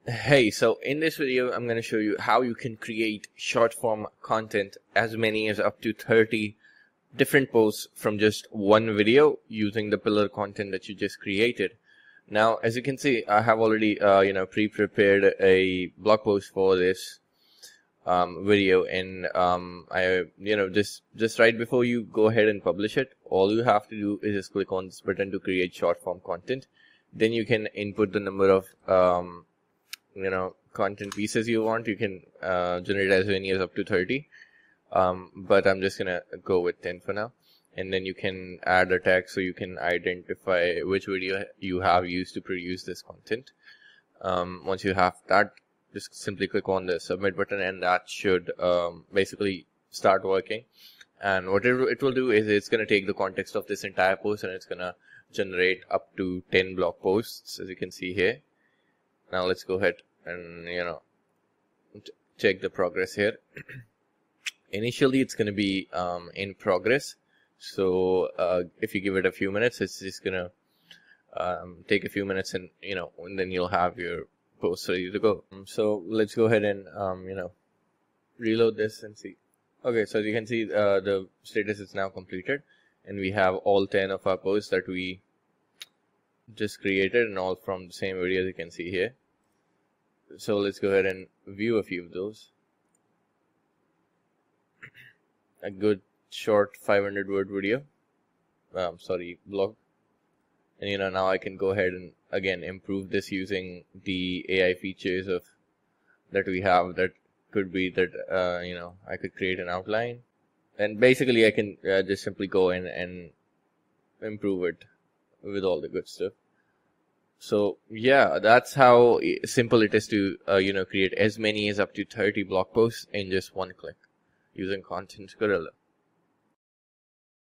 Hey, so in this video, I'm going to show you how you can create short form content, as many as up to 30 different posts from just one video using the pillar content that you just created. Now, as you can see, I have already, pre-prepared a blog post for this video, and just right before you go ahead and publish it, all you have to do is just click on this button to create short form content. Then you can input the number of content pieces you want. You can generate as many as up to 30, but I'm just gonna go with 10 for now. And then you can add a tag so you can identify which video you have used to produce this content. Once you have that, just simply click on the submit button, and that should basically start working. And what it will do is it's going to take the context of this entire post, and it's going to generate up to 10 blog posts, as you can see here. Now let's go ahead and check the progress here. Initially it's going to be in progress, so if you give it a few minutes, it's just going to take a few minutes, and and then you'll have your post ready to go. So let's go ahead and reload this and see. Okay, so as you can see, the status is now completed, and we have all 10 of our posts that we just created, and all from the same video, as you can see here. So let's go ahead and view a few of those. A good short 500-word video, blog. And now I can go ahead and again improve this using the AI features that we have. That could be that I could create an outline, and basically I can just simply go in and improve it with all the good stuff. So yeah, that's how simple it is to create as many as up to 30 blog posts in just one click using Content Gorilla.